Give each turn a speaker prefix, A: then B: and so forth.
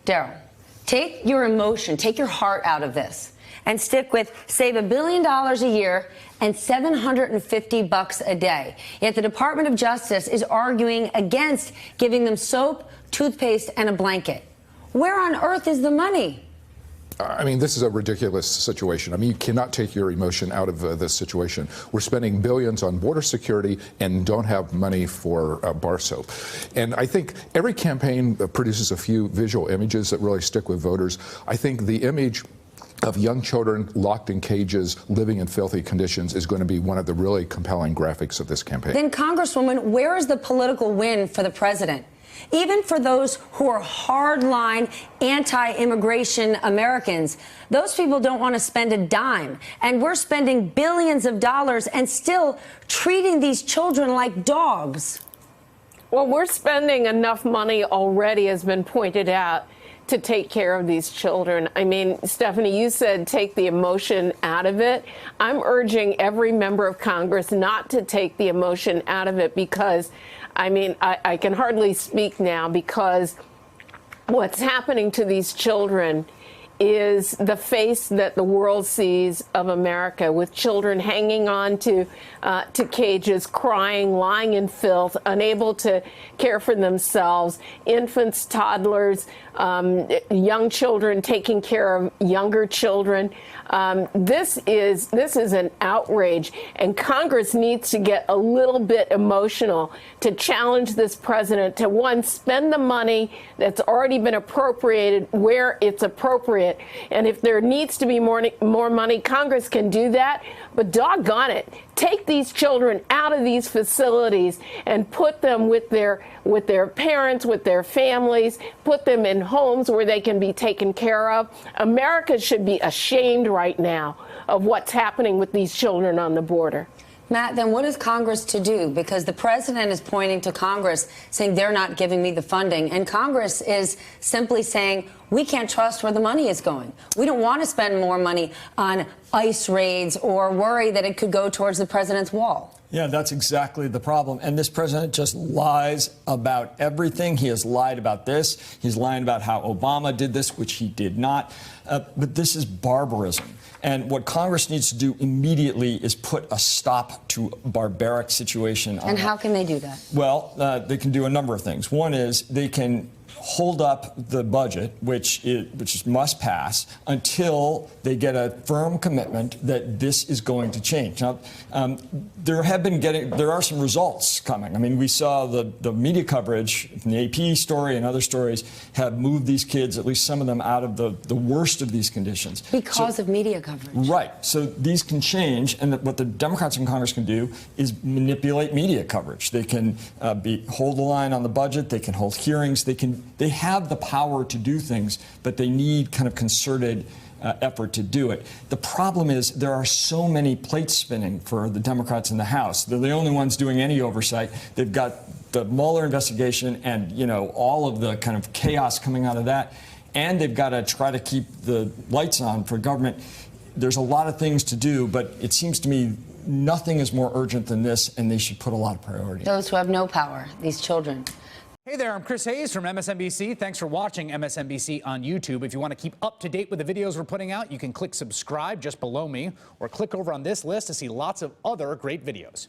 A: Daryl, take your emotion, take your heart out of this and stick with save $1 billion a year and $750 a day. Yet the Department of Justice is arguing against giving them soap, toothpaste, and a blanket. Where on earth is the money?
B: I mean, this is a ridiculous situation. I mean, you cannot take your emotion out of this situation. We're spending billions on border security and don't have money for bar soap. And I think every campaign produces a few visual images that really stick with voters. I think the image of young children locked in cages, living in filthy conditions is going to be one of the really compelling graphics of this campaign.
A: Then, Congresswoman, where is the political win for the president? Even for those who are hardline anti-immigration Americans, those people don't want to spend a dime. And we're spending billions of dollars and still treating these children like dogs.
C: Well, we're spending enough money already, has been pointed out, to take care of these children. I mean, Stephanie, you said take the emotion out of it. I'm urging every member of Congress not to take the emotion out of it because, I mean, I can hardly speak now because what's happening to these children is the face that the world sees of America, with children hanging on to cages, crying, lying in filth, unable to care for themselves, infants, toddlers, young children taking care of younger children. This is an outrage, and Congress needs to get a little bit emotional to challenge this president to, one, spend the money that's already been appropriated where it's appropriate. And if there needs to be more money, Congress can do that. But doggone it, take these children out of these facilities and put them with their parents, with their families, put them in homes where they can be taken care of. America should be ashamed right now of what's happening with these children on the border.
A: Matt, then what is Congress to do? Because the president is pointing to Congress saying they're not giving me the funding. And Congress is simply saying we can't trust where the money is going. We don't want to spend more money on ICE raids or worry that it could go towards the president's wall.
D: Yeah, that's exactly the problem. And this president just lies about everything. He has lied about this. He's lying about how Obama did this, which he did not. But this is barbarism. And what Congress needs to do immediately is put a stop to a barbaric situation.
A: And how can they do that?
D: Well, they can do a number of things. One is they can hold up the budget, which must pass, until they get a firm commitment that this is going to change. Now, there are some results coming. I mean, we saw the media coverage in the AP story and other stories have moved these kids, at least some of them, out of the worst of these conditions.
A: Because of media coverage.
D: Right. So these can change, and what the Democrats in Congress can do is manipulate media coverage. They can hold the line on the budget. They can hold hearings. They have the power to do things, but they need kind of concerted effort to do it. The problem is there are so many plates spinning for the Democrats in the House. They're the only ones doing any oversight. They've got the Mueller investigation and, you know, all of the kind of chaos coming out of that. And they've got to try to keep the lights on for government. There's a lot of things to do, but it seems to me nothing is more urgent than this, and they should put a lot of priority.
A: Those who have no power, these children.
E: Hey there, I'm Chris Hayes from MSNBC. Thanks for watching MSNBC on YouTube. If you want to keep up to date with the videos we're putting out, you can click subscribe just below me or click over on this list to see lots of other great videos.